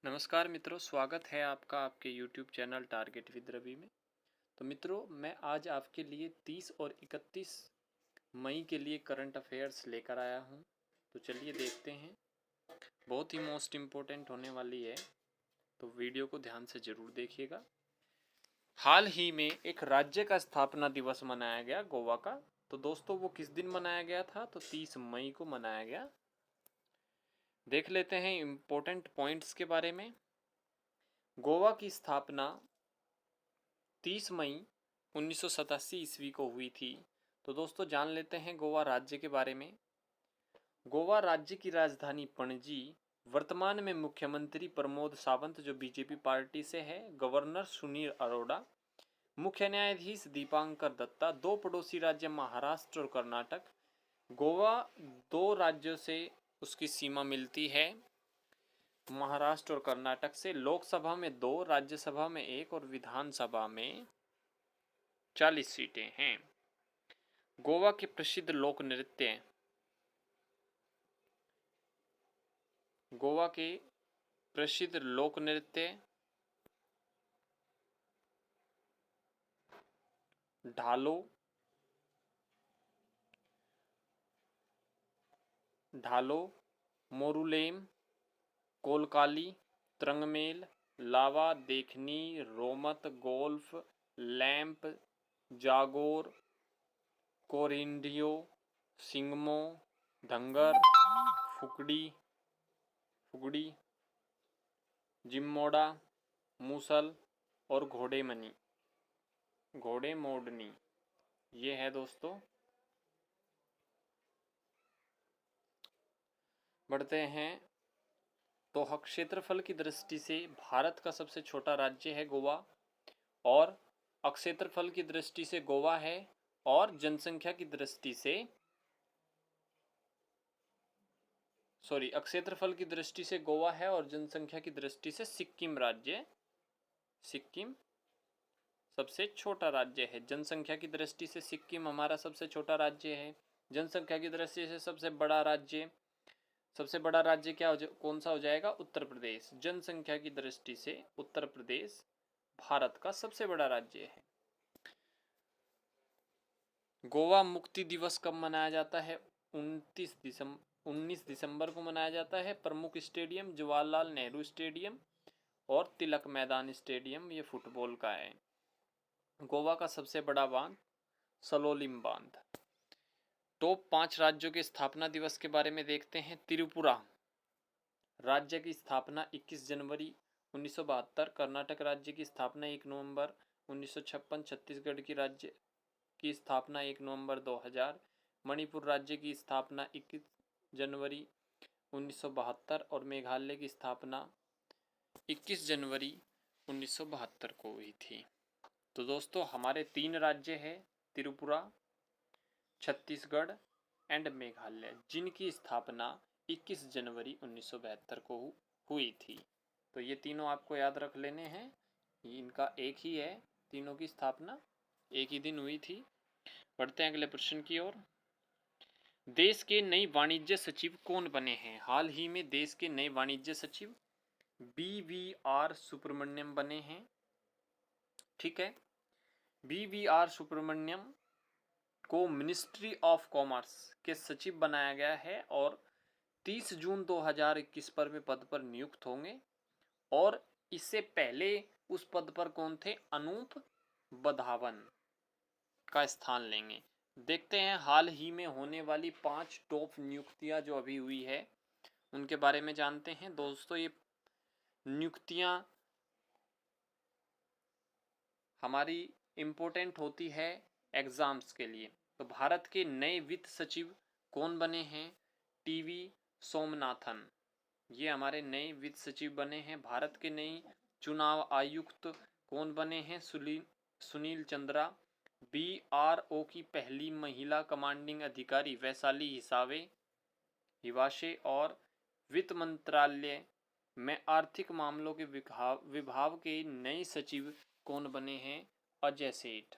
नमस्कार मित्रों, स्वागत है आपका आपके YouTube channel target with Ravi में। तो मित्रों, मैं आज आपके लिए 30 और 31 मई के लिए करंट अफेयर्स लेकर आया हूं। तो चलिए देखते हैं, बहुत ही मोस्ट इम्पोर्टेंट होने वाली है, तो वीडियो को ध्यान से ज़रूर देखिएगा। हाल ही में एक राज्य का स्थापना दिवस मनाया गया, गोवा का। तो दोस्तों, वो किस दिन मनाया गया था? तो 30 मई को मनाया गया। देख लेते हैं इम्पोर्टेंट पॉइंट्स के बारे में। गोवा की स्थापना 30 मई 1987 ईस्वी को हुई थी। तो दोस्तों, जान लेते हैं गोवा राज्य के बारे में। गोवा राज्य की राजधानी पणजी। वर्तमान में मुख्यमंत्री प्रमोद सावंत, जो बीजेपी पार्टी से है। गवर्नर सुनील अरोड़ा। मुख्य न्यायाधीश दीपांकर दत्ता। दो पड़ोसी राज्य महाराष्ट्र और कर्नाटक। गोवा दो राज्यों से उसकी सीमा मिलती है, महाराष्ट्र और कर्नाटक से। लोकसभा में 2, राज्यसभा में 1 और विधानसभा में 40 सीटें हैं। गोवा के प्रसिद्ध लोक नृत्य। गोवा के प्रसिद्ध लोक नृत्य ढालो, मोरुलेम, कोलकाली, तरंगमेल, लावा देखनी, रोमत, गोल्फ, लैंप, जागोर, कोरिंडियो, सिंगमो, धंगर, फुकड़ी, जिम्मोड़ा, मूसल और घोड़े मोडनी। ये है दोस्तों। बढ़ते हैं। तो क्षेत्रफल की दृष्टि से भारत का सबसे छोटा राज्य है गोवा, और क्षेत्रफल की दृष्टि से गोवा है, और जनसंख्या की दृष्टि से क्षेत्रफल की दृष्टि से गोवा है, और जनसंख्या की दृष्टि से सिक्किम सबसे छोटा राज्य है। जनसंख्या की दृष्टि से सिक्किम हमारा सबसे छोटा राज्य है। जनसंख्या की दृष्टि से सबसे बड़ा राज्य कौन सा हो जाएगा? उत्तर प्रदेश। जनसंख्या की दृष्टि से उत्तर प्रदेश भारत का सबसे बड़ा राज्य है। गोवा मुक्ति दिवस कब मनाया जाता है? 19 दिसंबर को मनाया जाता है। प्रमुख स्टेडियम जवाहरलाल नेहरू स्टेडियम और तिलक मैदान स्टेडियम, ये फुटबॉल का है। गोवा का सबसे बड़ा बांध सलोलिम बांध। टॉप 5 राज्यों के स्थापना दिवस के बारे में देखते हैं। त्रिपुरा राज्य की स्थापना 21 जनवरी 1972। कर्नाटक राज्य की स्थापना 1 नवंबर 1956। छत्तीसगढ़ की राज्य की स्थापना 1 नवंबर 2000। मणिपुर राज्य की स्थापना 21 जनवरी 1972 और मेघालय की स्थापना 21 जनवरी 1972 को हुई थी। तो दोस्तों, हमारे 3 राज्य हैं, त्रिपुरा, छत्तीसगढ़ एंड मेघालय, जिनकी स्थापना 21 जनवरी 1972 को हुई थी। तो ये तीनों आपको याद रख लेने हैं। इनका एक ही है, तीनों की स्थापना एक ही दिन हुई थी। बढ़ते हैं अगले प्रश्न की ओर। देश के नए वाणिज्य सचिव कौन बने हैं? हाल ही में देश के नए वाणिज्य सचिव BVR सुब्रमण्यम बने हैं। ठीक है, BVR सुब्रमण्यम को मिनिस्ट्री ऑफ कॉमर्स के सचिव बनाया गया है, और 30 जून 2021 पर वे पद पर नियुक्त होंगे। और इससे पहले उस पद पर कौन थे? अनूप बधावन का स्थान लेंगे। देखते हैं हाल ही में होने वाली 5 टॉप नियुक्तियां जो अभी हुई है, उनके बारे में जानते हैं। दोस्तों, ये नियुक्तियां हमारी इम्पोर्टेंट होती है एग्जाम्स के लिए। तो भारत के नए वित्त सचिव कौन बने हैं? टीवी सोमनाथन, ये हमारे नए वित्त सचिव बने हैं। भारत के नए चुनाव आयुक्त कौन बने हैं? सुनील चंद्रा। BRO की पहली महिला कमांडिंग अधिकारी वैशाली हिवाशे। और वित्त मंत्रालय में आर्थिक मामलों के विभाग के नए सचिव कौन बने हैं? अजय सेठ।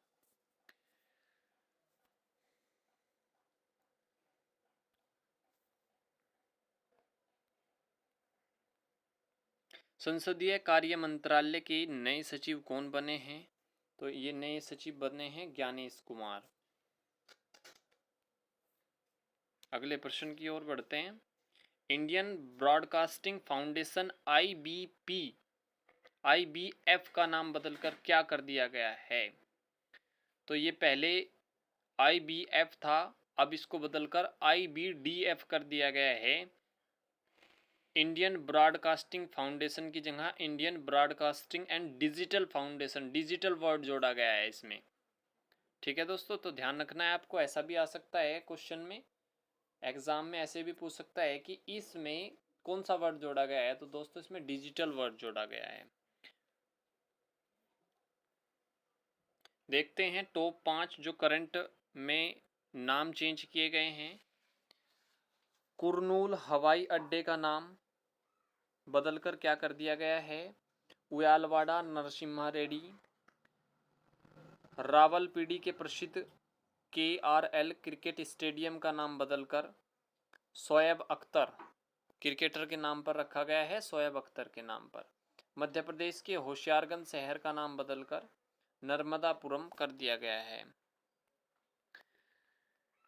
संसदीय कार्य मंत्रालय के नए सचिव कौन बने हैं? तो ये नए सचिव बने हैं ज्ञानेश कुमार। अगले प्रश्न की ओर बढ़ते हैं। इंडियन ब्रॉडकास्टिंग फाउंडेशन IBF का नाम बदलकर क्या कर दिया गया है? तो ये पहले IBF था, अब इसको बदलकर IBDF कर दिया गया है। इंडियन ब्रॉडकास्टिंग फाउंडेशन की जगह Indian broadcasting and digital foundation, digital word जोड़ा गया है इसमें। ठीक है दोस्तों, तो ध्यान रखना है आपको। ऐसा भी आ सकता है क्वेश्चन में, एग्जाम में ऐसे भी पूछ सकता है कि इसमें कौन सा वर्ड जोड़ा गया है, तो दोस्तों इसमें डिजिटल वर्ड जोड़ा गया है। देखते हैं टॉप 5 जो करंट में नाम चेंज किए गए हैं। कुरनूल हवाई अड्डे का नाम बदलकर क्या कर दिया गया है? उयालवाड़ा नरसिम्हा रेड्डी। रावलपिंडी के प्रसिद्ध KRL क्रिकेट स्टेडियम का नाम बदलकर शोएब अख्तर क्रिकेटर के नाम पर रखा गया है, शोएब अख्तर के नाम पर। मध्य प्रदेश के होशियारगंज शहर का नाम बदलकर नर्मदापुरम कर दिया गया है।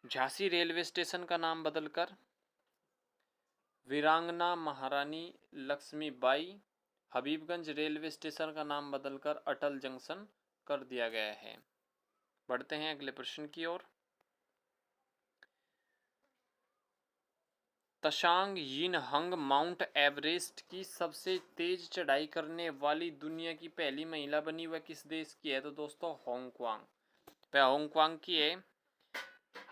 झांसी रेलवे स्टेशन का नाम बदलकर वीरांगना महारानी लक्ष्मीबाई। हबीबगंज रेलवे स्टेशन का नाम बदलकर अटल जंक्शन कर दिया गया है। बढ़ते हैं अगले प्रश्न की ओर। तशांग यिनहंग माउंट एवरेस्ट की सबसे तेज चढ़ाई करने वाली दुनिया की पहली महिला बनी, वह किस देश की है? तो दोस्तों हांगकांग, वह हांगकांग की है।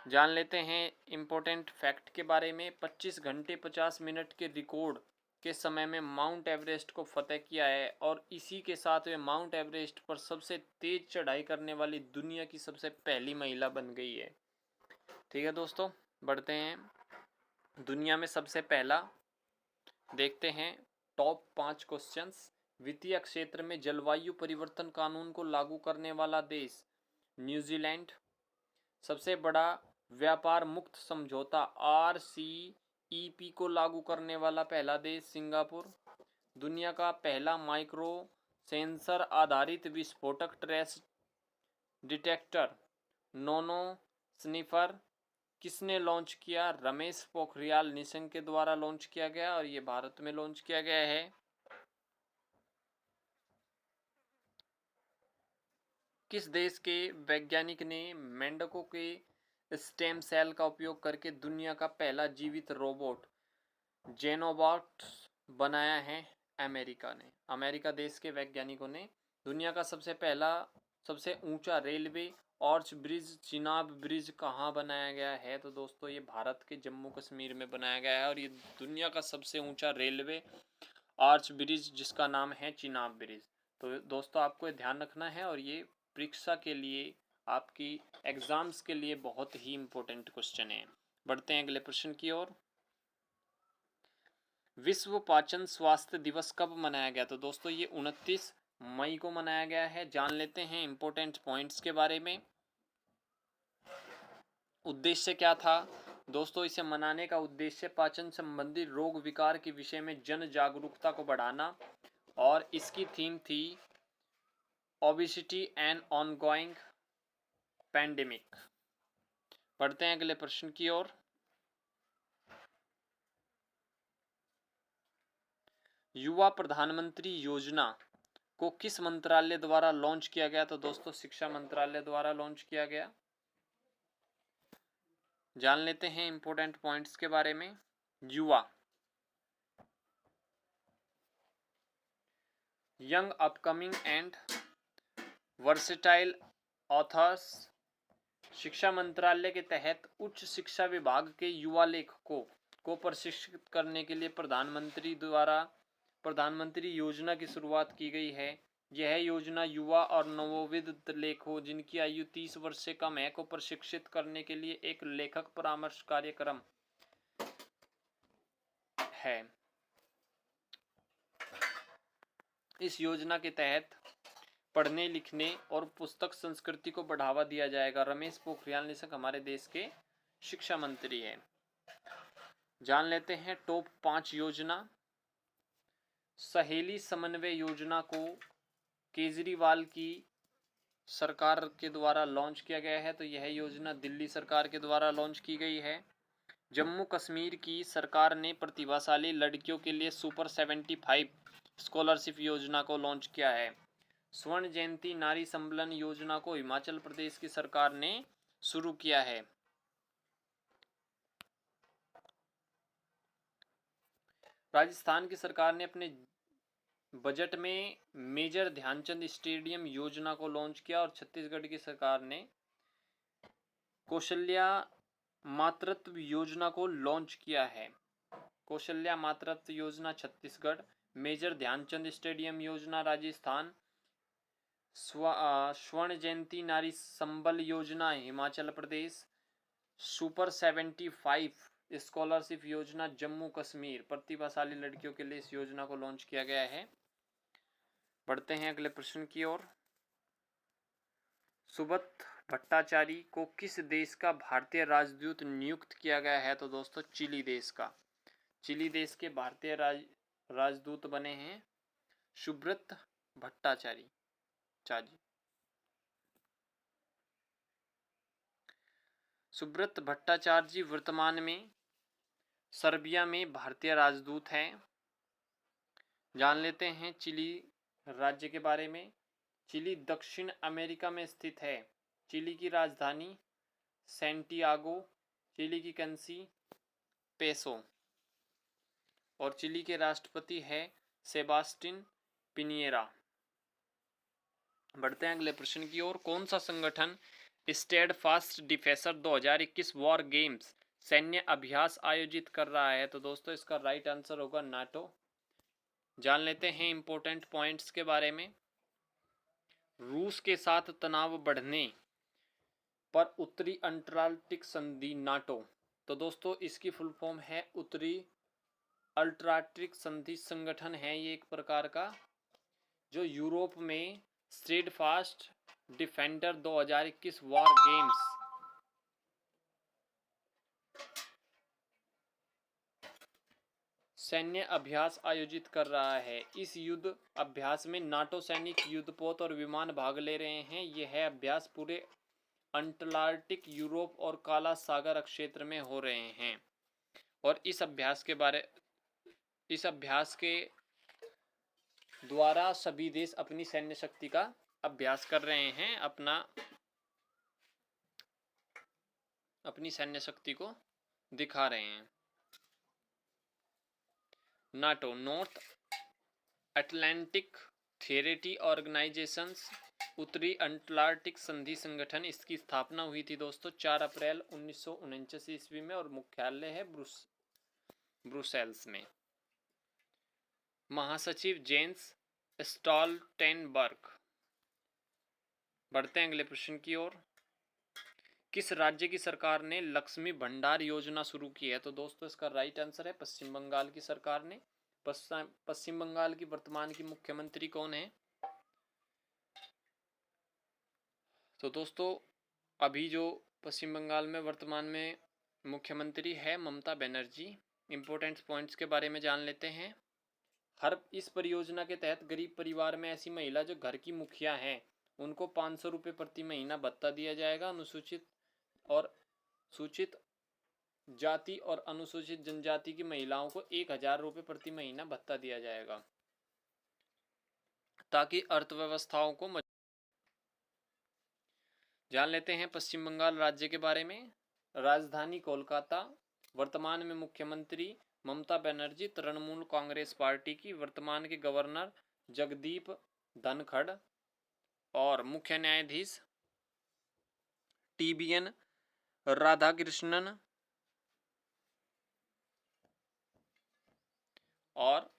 जान लेते हैं इम्पोर्टेंट फैक्ट के बारे में। 25 घंटे 50 मिनट के रिकॉर्ड के समय में माउंट एवरेस्ट को फतेह किया है और इसी के साथ वे माउंट एवरेस्ट पर सबसे तेज चढ़ाई करने वाली दुनिया की सबसे पहली महिला बन गई है। ठीक है दोस्तों, बढ़ते हैं। दुनिया में सबसे पहला देखते हैं टॉप 5 क्वेश्चंस। वित्तीय क्षेत्र में जलवायु परिवर्तन कानून को लागू करने वाला देश न्यूजीलैंड। सबसे बड़ा व्यापार मुक्त समझौता RCEP को लागू करने वाला पहला देश सिंगापुर। दुनिया का पहला माइक्रो सेंसर आधारित विस्फोटक ट्रेस डिटेक्टर नोनो स्निफर किसने लॉन्च किया? रमेश पोखरियाल निशंक के द्वारा लॉन्च किया गया और ये भारत में लॉन्च किया गया है। किस देश के वैज्ञानिक ने मेंढकों के स्टेम सेल का उपयोग करके दुनिया का पहला जीवित रोबोट जेनोबॉट बनाया है? अमेरिका ने। अमेरिका देश के वैज्ञानिकों ने दुनिया का सबसे ऊंचा railway arch bridge Chenab bridge कहाँ बनाया गया है? तो दोस्तों ये भारत के जम्मू कश्मीर में बनाया गया है और ये दुनिया का सबसे ऊंचा रेलवे आर्च ब्रिज जिसका नाम है चिनाब ब्रिज। तो दोस्तों आपको ये ध्यान रखना है और ये परीक्षा के लिए, आपकी एग्जाम्स के लिए बहुत ही इम्पोर्टेंट क्वेश्चन है। बढ़ते हैं अगले प्रश्न की ओर। विश्व पाचन स्वास्थ्य दिवस कब मनाया गया? तो दोस्तों ये 29 मई को मनाया गया है। जान लेते हैं इम्पोर्टेंट पॉइंट्स के बारे में। उद्देश्य क्या था? दोस्तों इसे मनाने का उद्देश्य पाचन संबंधी रोग विकार के विषय में जन जागरूकता को बढ़ाना और इसकी थीम थी ओबेसिटी एंड ऑनगोइंग पैंडेमिक। बढ़ते हैं अगले प्रश्न की ओर। युवा प्रधानमंत्री योजना को किस मंत्रालय द्वारा लॉन्च किया गया? तो दोस्तों शिक्षा मंत्रालय द्वारा लॉन्च किया गया। जान लेते हैं इंपोर्टेंट पॉइंट्स के बारे में। युवा, young upcoming and versatile authors. शिक्षा मंत्रालय के तहत उच्च शिक्षा विभाग के युवा लेखकों को प्रशिक्षित करने के लिए प्रधानमंत्री योजना की शुरुआत की गई है। यह योजना युवा और नवोदित लेखकों जिनकी आयु 30 वर्ष से कम है को प्रशिक्षित करने के लिए एक लेखक परामर्श कार्यक्रम है। इस योजना के तहत पढ़ने लिखने और पुस्तक संस्कृति को बढ़ावा दिया जाएगा। रमेश पोखरियाल निशंक हमारे देश के शिक्षा मंत्री हैं। जान लेते हैं टॉप 5 योजना। सहेली समन्वय योजना को केजरीवाल की सरकार के द्वारा लॉन्च किया गया है, तो यह योजना दिल्ली सरकार के द्वारा लॉन्च की गई है। जम्मू कश्मीर की सरकार ने प्रतिभाशाली लड़कियों के लिए सुपर 75 स्कॉलरशिप योजना को लॉन्च किया है। स्वर्ण जयंती नारी सम्मेलन योजना को हिमाचल प्रदेश की सरकार ने शुरू किया है। राजस्थान की सरकार ने अपने बजट में मेजर ध्यानचंद स्टेडियम योजना को लॉन्च किया और छत्तीसगढ़ की सरकार ने कौशल्या मातृत्व योजना को लॉन्च किया है। कौशल्या मातृत्व योजना छत्तीसगढ़, मेजर ध्यानचंद स्टेडियम योजना राजस्थान, स्वर्ण जयंती नारी संबल योजना हिमाचल प्रदेश, सुपर 75 स्कॉलरशिप योजना जम्मू कश्मीर। प्रतिभाशाली लड़कियों के लिए इस योजना को लॉन्च किया गया है। बढ़ते हैं अगले प्रश्न की ओर। सुब्रत भट्टाचार्य को किस देश का भारतीय राजदूत नियुक्त किया गया है? तो दोस्तों चिली देश का। चिली देश के भारतीय राजदूत बने हैं सुब्रत भट्टाचार्य। सुब्रत भट्टाचार्य जी वर्तमान में सर्बिया में भारतीय राजदूत हैं। जान लेते हैं चिली राज्य के बारे में। चिली दक्षिण अमेरिका में स्थित है। चिली की राजधानी सैंटियागो, चिली की करेंसी पेसो और चिली के राष्ट्रपति है सेबास्टिन पिनिएरा। बढ़ते हैं अगले प्रश्न की ओर। कौन सा संगठन स्टेडफास्ट डिफेंसर 2021 वॉर गेम्स सैन्य अभ्यास आयोजित कर रहा है? तो दोस्तों इसका राइट आंसर होगा नाटो। जान लेते हैं इंपॉर्टेंट पॉइंट्स के बारे में। रूस के साथ तनाव बढ़ने पर उत्तरी अटलांटिक संधि नाटो। तो दोस्तों इसकी फुल फॉर्म है उत्तरी अटलांटिक संधि संगठन है ये एक प्रकार का, जो यूरोप में स्टेडफास्ट डिफेंडर 2021 वॉर गेम्स सैन्य अभ्यास आयोजित कर रहा है। इस युद्ध अभ्यास में नाटो सैनिक युद्धपोत और विमान भाग ले रहे हैं। यह अभ्यास पूरे अटलांटिक, यूरोप और काला सागर क्षेत्र में हो रहे हैं और इस अभ्यास के द्वारा सभी देश अपनी सैन्य शक्ति का अभ्यास कर रहे हैं, अपनी सैन्य शक्ति को दिखा रहे हैं। NATO north Atlantic treaty organisations, उत्तरी अटलांटिक संधि संगठन, इसकी स्थापना हुई थी दोस्तों 4 अप्रैल 1949 ईस्वी में और मुख्यालय है ब्रुसेल्स में। महासचिव जेन्स स्टॉल्टेनबर्ग। बढ़ते हैं अगले प्रश्न की ओर। किस राज्य की सरकार ने लक्ष्मी भंडार योजना शुरू की है? तो दोस्तों इसका राइट आंसर है पश्चिम बंगाल की सरकार ने। पश्चिम बंगाल की वर्तमान की मुख्यमंत्री कौन है? तो दोस्तों अभी जो पश्चिम बंगाल में वर्तमान में मुख्यमंत्री है ममता बनर्जी। इंपॉर्टेंट पॉइंट्स के बारे में जान लेते हैं। इस परियोजना के तहत गरीब परिवार में ऐसी महिला जो घर की मुखिया हैं उनको 500 रुपये प्रति महीना भत्ता दिया जाएगा। अनुसूचित और सूचित जाति और अनुसूचित जनजाति की महिलाओं को 1000 रुपये प्रति महीना भत्ता दिया जाएगा ताकि अर्थव्यवस्थाओं को जान लेते हैं पश्चिम बंगाल राज्य के बारे में। राजधानी कोलकाता, वर्तमान में मुख्यमंत्री ममता बनर्जी तृणमूल कांग्रेस पार्टी की, वर्तमान के गवर्नर जगदीप धनखड़ और मुख्य न्यायाधीश TBN राधाकृष्णन और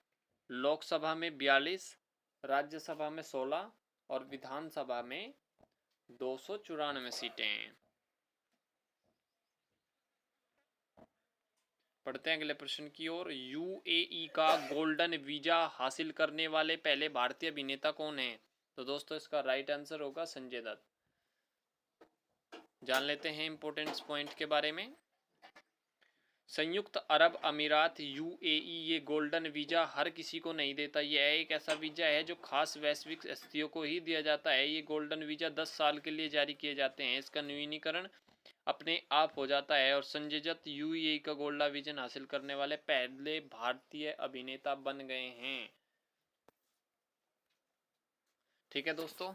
लोकसभा में 42, राज्यसभा में 16 और विधानसभा में 294 सीटें हैं। पढ़ते हैं अगले प्रश्न की ओर। UAE का गोल्डन वीजा हासिल करने वाले पहले भारतीय अभिनेता कौन है? तो दोस्तों इसका राइट आंसर होगा संजय दत्त। जान लेते हैं इंपॉर्टेंट पॉइंट के बारे में। संयुक्त अरब अमीरात यूएई ये गोल्डन वीज़ा हर किसी को नहीं देता। यह एक ऐसा वीज़ा है जो खास वैश्विक हस्तियों को ही दिया जाता है। ये गोल्डन वीज़ा 10 साल के लिए जारी किए जाते हैं। इसका नवीनीकरण अपने आप हो जाता है और संजय दत्त यूएई का गोल्डन वीज़ा हासिल करने वाले पहले भारतीय अभिनेता बन गए हैं। ठीक है दोस्तों,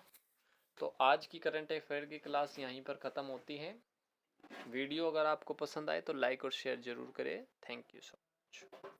तो आज की करंट अफेयर की क्लास यहीं पर ख़त्म होती है। वीडियो अगर आपको पसंद आए तो लाइक और शेयर ज़रूर करें। Thank you so much.